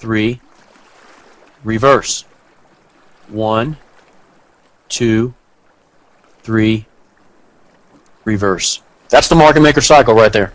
3, reverse. 1, 2, 3, reverse. That's the market maker cycle right there.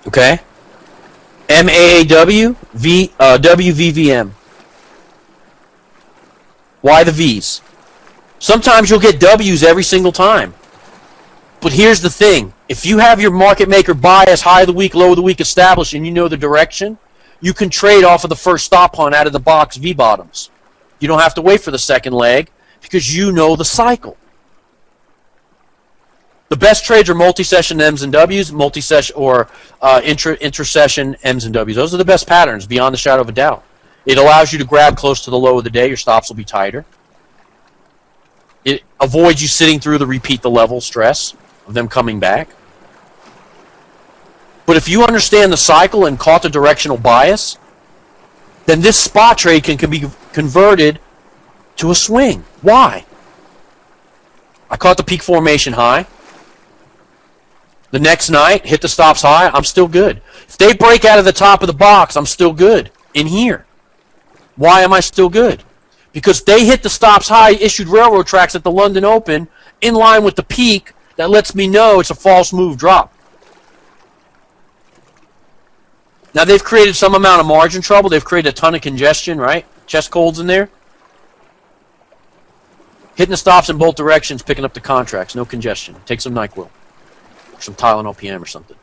Okay? MAAW, WVVM. Why the V's? Sometimes you'll get W's every single time. But here's the thing. If you have your market maker bias high of the week, low of the week established, and you know the direction, you can trade off of the first stop hunt out of the box V bottoms. You don't have to wait for the second leg because you know the cycle. The best trades are multi-session M's and W's, multi-session or intra-session M's and W's. Those are the best patterns, beyond the shadow of a doubt. It allows you to grab close to the low of the day. Your stops will be tighter. It avoids you sitting through the repeat the level stress of them coming back. But if you understand the cycle and caught the directional bias, then this spot trade can be converted to a swing. Why? I caught the peak formation high. The next night, hit the stops high, I'm still good. If they break out of the top of the box, I'm still good in here. Why am I still good? Because they hit the stops high, issued railroad tracks at the London Open in line with the peak that lets me know it's a false move drop. Now they've created some amount of margin trouble. They've created a ton of congestion, right? Chest colds in there. Hitting the stops in both directions, picking up the contracts. No congestion. Take some NyQuil. Or some Tylenol PM or something.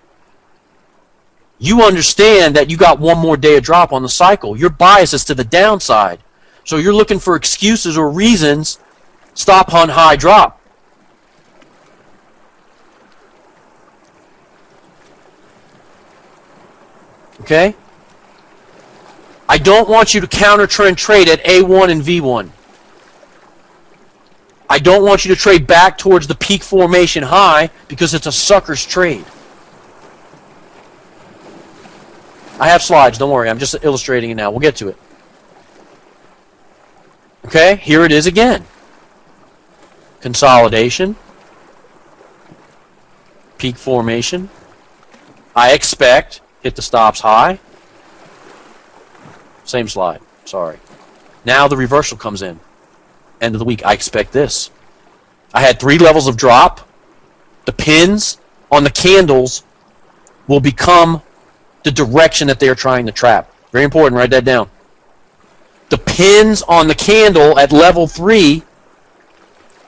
You understand that you got one more day of drop on the cycle. Your bias is to the downside. So you're looking for excuses or reasons. Stop hunt high drop. Okay? I don't want you to counter trend trade at A1 and V1. I don't want you to trade back towards the peak formation high because it's a sucker's trade. I have slides, don't worry. I'm just illustrating it now. We'll get to it. Okay, here it is again. Consolidation. Peak formation. I expect, hit the stops high. Same slide, sorry. Now the reversal comes in. End of the week, I expect this. I had 3 levels of drop. The pins on the candles will become the direction that they are trying to trap. Very important, write that down. The pins on the candle at level 3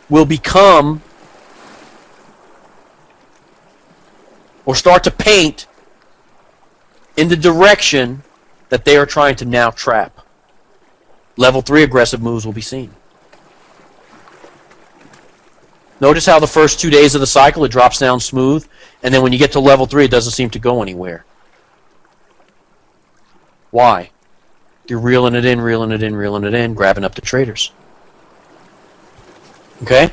will become or start to paint in the direction that they are trying to now trap. Level 3 aggressive moves will be seen. Notice how the first 2 days of the cycle it drops down smooth, and then when you get to level 3 it doesn't seem to go anywhere. Why? You're reeling it in, reeling it in, reeling it in, grabbing up the traders. Okay?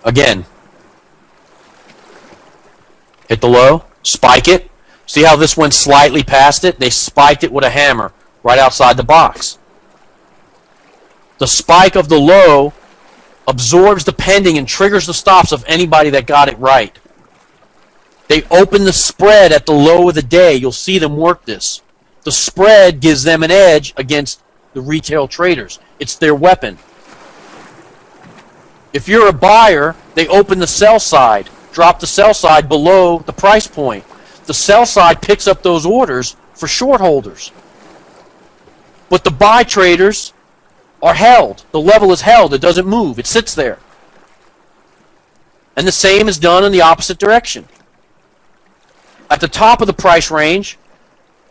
Again. Hit the low, spike it. See how this went slightly past it? They spiked it with a hammer right outside the box. The spike of the low absorbs the pending and triggers the stops of anybody that got it right. They open the spread at the low of the day. You'll see them work this. The spread gives them an edge against the retail traders. It's their weapon. If you're a buyer, they open the sell side, drop the sell side below the price point. The sell side picks up those orders for short holders. But the buy traders are held. The level is held. It doesn't move. It sits there. And the same is done in the opposite direction. At the top of the price range,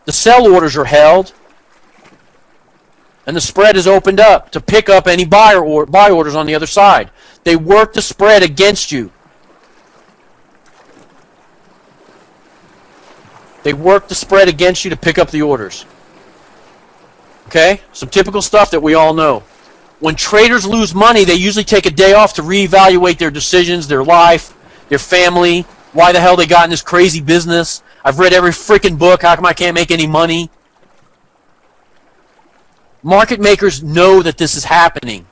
the sell orders are held, and the spread is opened up to pick up any buy orders on the other side. They work the spread against you. They work the spread against you to pick up the orders. Okay? Some typical stuff that we all know. When traders lose money, they usually take a day off to reevaluate their decisions, their life, their family, why the hell they got in this crazy business. I've read every freaking book. How come I can't make any money? Market makers know that this is happening.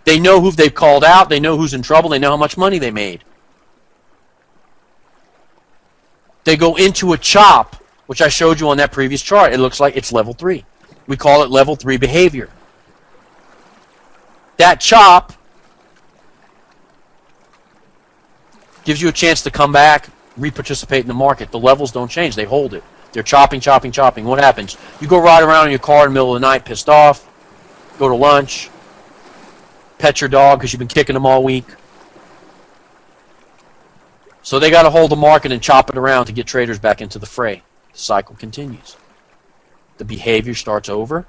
They know who they've called out. They know who's in trouble. They know how much money they made. They go into a chop, which I showed you on that previous chart. It looks like it's level 3. We call it level 3 behavior. That chop gives you a chance to come back, re-participate in the market. The levels don't change. They hold it. They're chopping, chopping, chopping. What happens? You go ride around in your car in the middle of the night pissed off, go to lunch, pet your dog because you've been kicking them all week. So they got to hold the market and chop it around to get traders back into the fray. The cycle continues. The behavior starts over,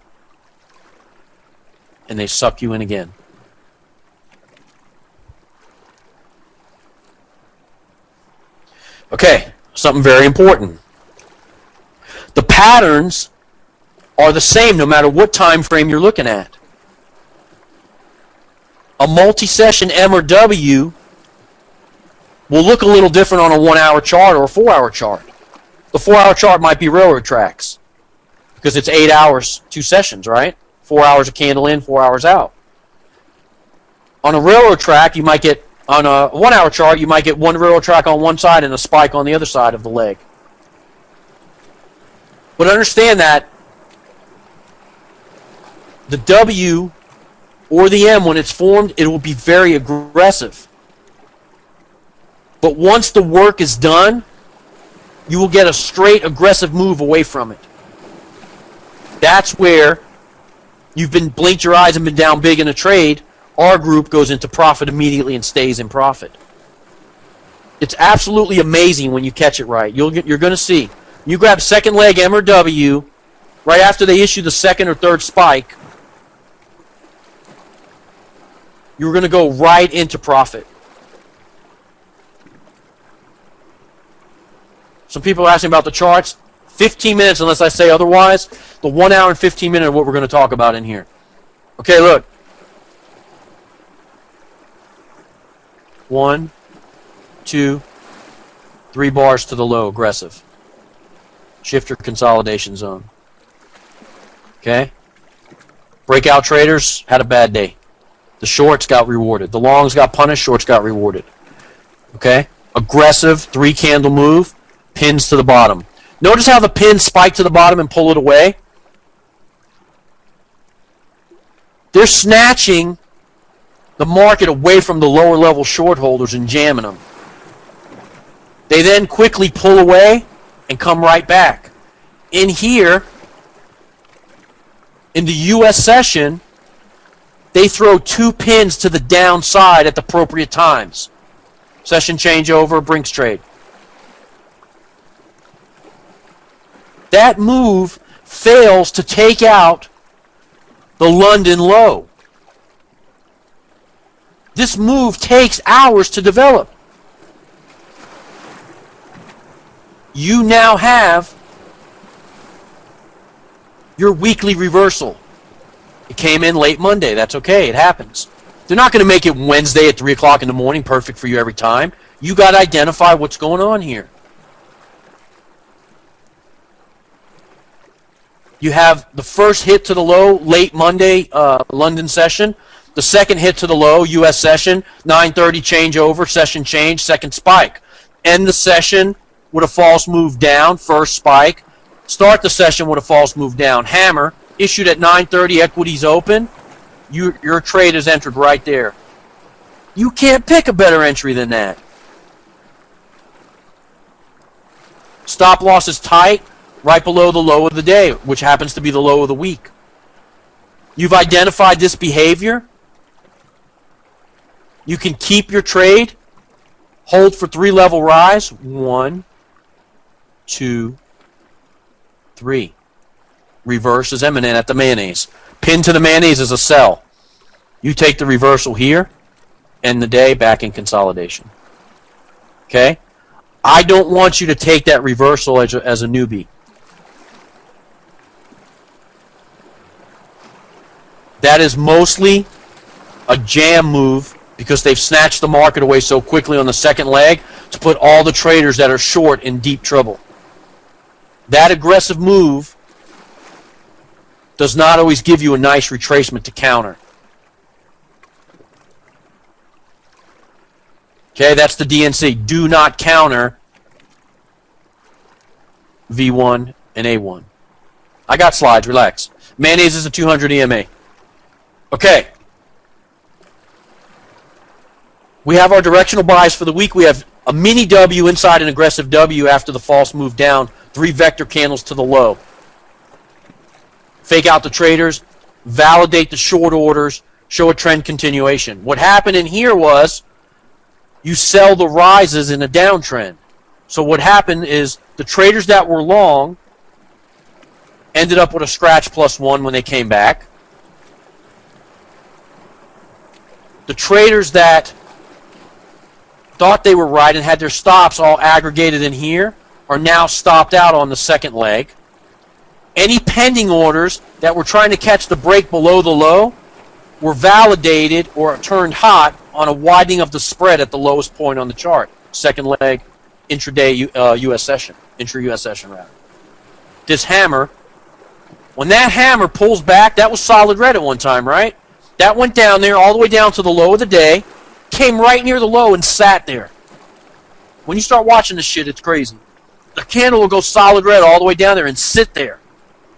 and they suck you in again. Okay, something very important. The patterns are the same no matter what time frame you're looking at. A multi-session M or W will look a little different on a 1-hour chart or a 4-hour chart. The 4-hour chart might be railroad tracks because it's 8 hours, 2 sessions, right? 4 hours a candle in, 4 hours out. On a railroad track, you might get, on a 1-hour chart, you might get one railroad track on one side and a spike on the other side of the leg. But understand that the W or the M, when it's formed, it will be very aggressive. But once the work is done, you will get a straight aggressive move away from it. That's where you've been blinked your eyes and been down big in a trade. Our group goes into profit immediately and stays in profit. It's absolutely amazing when you catch it right. You're going to see. You grab second leg M or W right after they issue the second or third spike, you're going to go right into profit. Some people are asking about the charts. 15 minutes, unless I say otherwise. The 1 hour and 15 minutes of what we're going to talk about in here. Okay, look. 1, 2, 3 bars to the low, aggressive. Shifter consolidation zone. Okay? Breakout traders had a bad day. The shorts got rewarded. The longs got punished, shorts got rewarded. Okay? Aggressive 3-candle move. Pins to the bottom. Notice how the pins spike to the bottom and pull it away? They're snatching the market away from the lower level short holders and jamming them. They then quickly pull away and come right back. In here, in the U.S. session, they throw 2 pins to the downside at the appropriate times. Session changeover, Brinks trade. That move fails to take out the London low. This move takes hours to develop. You now have your weekly reversal. It came in late Monday. That's okay. It happens. They're not going to make it Wednesday at 3 o'clock in the morning, perfect for you every time. You got to identify what's going on here. You have the first hit to the low, late Monday, London session. The second hit to the low, U.S. session, 9:30 changeover, session change, second spike. End the session with a false move down, first spike. Start the session with a false move down. Hammer, issued at 9:30, equities open. Your trade is entered right there. You can't pick a better entry than that. Stop loss is tight, right below the low of the day, which happens to be the low of the week. You've identified this behavior. You can keep your trade. Hold for 3-level rise. 1, 2, 3. Reverse is imminent at the mayonnaise. Pin to the mayonnaise is a sell. You take the reversal here. End the day back in consolidation. Okay? I don't want you to take that reversal as a newbie. That is mostly a jam move because they've snatched the market away so quickly on the second leg to put all the traders that are short in deep trouble. That aggressive move does not always give you a nice retracement to counter. Okay, that's the DNC. Do not counter V1, and A1. I got slides, relax. Mayonnaise is a 200 EMA. Okay. We have our directional bias for the week. We have a mini W inside an aggressive W after the false move down. 3 vector candles to the low. Fake out the traders. Validate the short orders. Show a trend continuation. What happened in here was you sell the rises in a downtrend. So what happened is the traders that were long ended up with a scratch +1 when they came back. The traders that thought they were right and had their stops all aggregated in here are now stopped out on the second leg. Any pending orders that were trying to catch the break below the low were validated or turned hot on a widening of the spread at the lowest point on the chart. Second leg, intraday U.S. session, intra-U.S. session rather. This hammer, when that hammer pulls back, that was solid red at one time, right? That went down there all the way down to the low of the day, came right near the low and sat there. When you start watching this shit, it's crazy. The candle will go solid red all the way down there and sit there.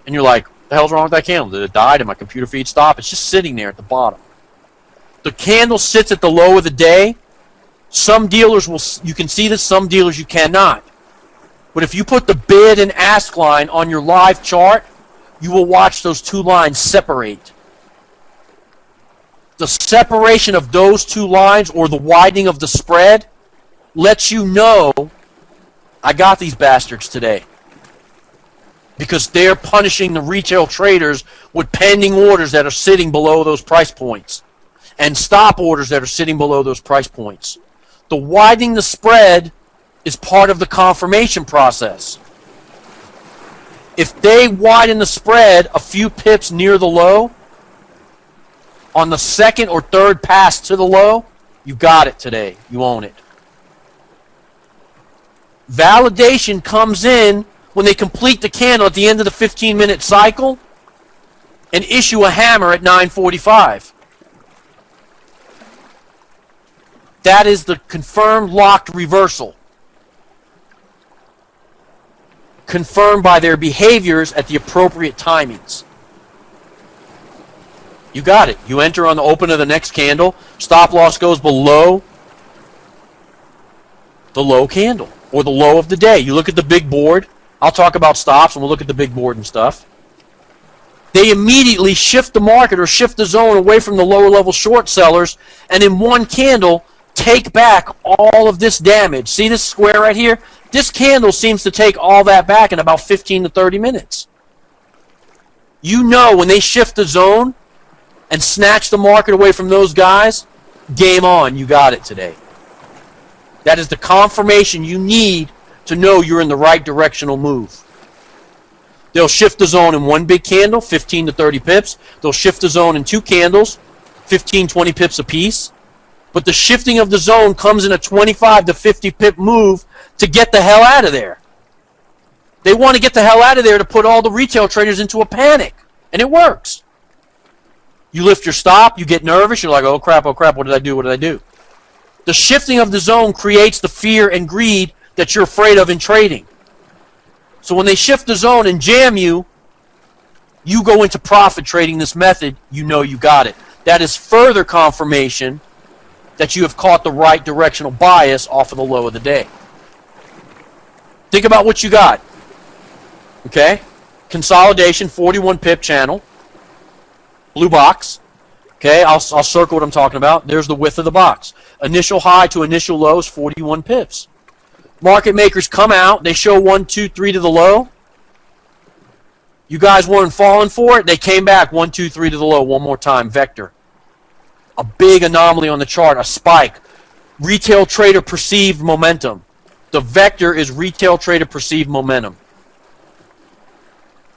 And you're like, what the hell's wrong with that candle? Did it die? Did my computer feed stop? It's just sitting there at the bottom. The candle sits at the low of the day. Some dealers will, you can see this, some dealers you cannot. But if you put the bid and ask line on your live chart, you will watch those two lines separate. The separation of those two lines or the widening of the spread lets you know I got these bastards today. Because they're punishing the retail traders with pending orders that are sitting below those price points and stop orders that are sitting below those price points. The widening the spread is part of the confirmation process. If they widen the spread a few pips near the low, on the second or third pass to the low, you got it today. You own it. Validation comes in when they complete the candle at the end of the 15-minute cycle and issue a hammer at 9:45. That is the confirmed locked reversal. Confirmed by their behaviors at the appropriate timings. You got it. You enter on the open of the next candle. Stop loss goes below the low candle or the low of the day. You look at the big board. I'll talk about stops and we'll look at the big board and stuff. They immediately shift the market or shift the zone away from the lower level short sellers and in one candle take back all of this damage. See this square right here? This candle seems to take all that back in about 15 to 30 minutes. You know when they shift the zone and snatch the market away from those guys, game on, you got it today. That is the confirmation you need to know you're in the right directional move. They'll shift the zone in one big candle, 15 to 30 pips. They'll shift the zone in two candles, 15, 20 pips apiece. But the shifting of the zone comes in a 25 to 50 pip move to get the hell out of there. They want to get the hell out of there to put all the retail traders into a panic. And it works. You lift your stop, you get nervous, you're like, oh crap, what did I do, what did I do? The shifting of the zone creates the fear and greed that you're afraid of in trading. So when they shift the zone and jam you, you go into profit trading this method, you know you got it. That is further confirmation that you have caught the right directional bias off of the low of the day. Think about what you got. Okay? Consolidation, 41 pip channel. Blue box. Okay, I'll circle what I'm talking about. There's the width of the box. Initial high to initial low is 41 pips. Market makers come out. They show 1, 2, 3 to the low. You guys weren't falling for it. They came back 1, 2, 3 to the low one more time. Vector. A big anomaly on the chart. A spike. Retail trader perceived momentum. The vector is retail trader perceived momentum.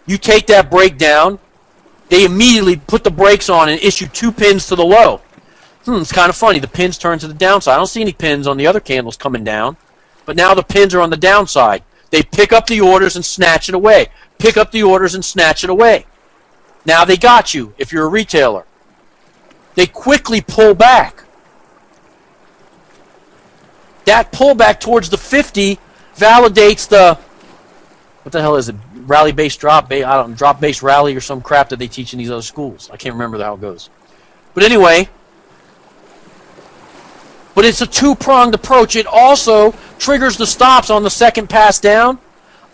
You take that breakdown. They immediately put the brakes on and issue 2 pins to the low. It's kind of funny. The pins turn to the downside. I don't see any pins on the other candles coming down. But now the pins are on the downside. They pick up the orders and snatch it away. Pick up the orders and snatch it away. Now they got you if you're a retailer. They quickly pull back. That pullback towards the 50 validates the what the hell is it? Rally-based drop, I don't know, drop-based rally or some crap that they teach in these other schools. I can't remember how it goes. But anyway, but it's a two-pronged approach. It also triggers the stops on the second pass down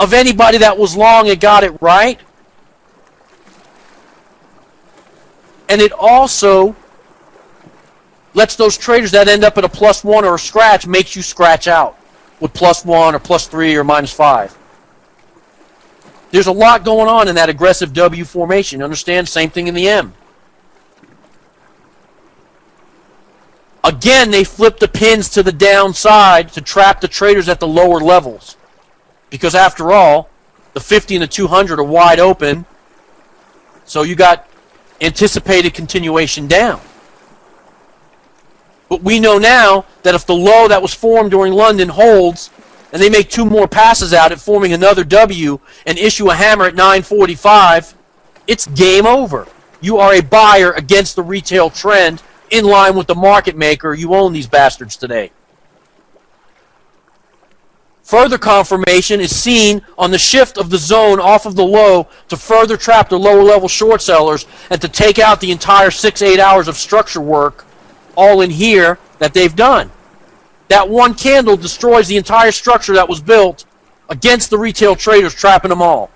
of anybody that was long and got it right. And it also lets those traders that end up at a +1 or a scratch, makes you scratch out with +1 or +3 or -5. There's a lot going on in that aggressive W formation. Understand? Same thing in the M. Again, they flip the pins to the downside to trap the traders at the lower levels. Because after all, the 50 and the 200 are wide open. So you got anticipated continuation down. But we know now that if the low that was formed during London holds, and they make two more passes out at forming another W and issue a hammer at 945, it's game over. You are a buyer against the retail trend in line with the market maker. You own these bastards today. Further confirmation is seen on the shift of the zone off of the low to further trap the lower level short sellers and to take out the entire 6-8 hours of structure work all in here that they've done. That one candle destroys the entire structure that was built against the retail traders, trapping them all.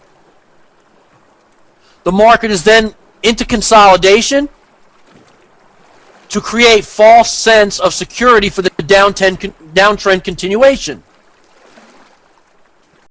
The market is then into consolidation to create false sense of security for the downtrend continuation.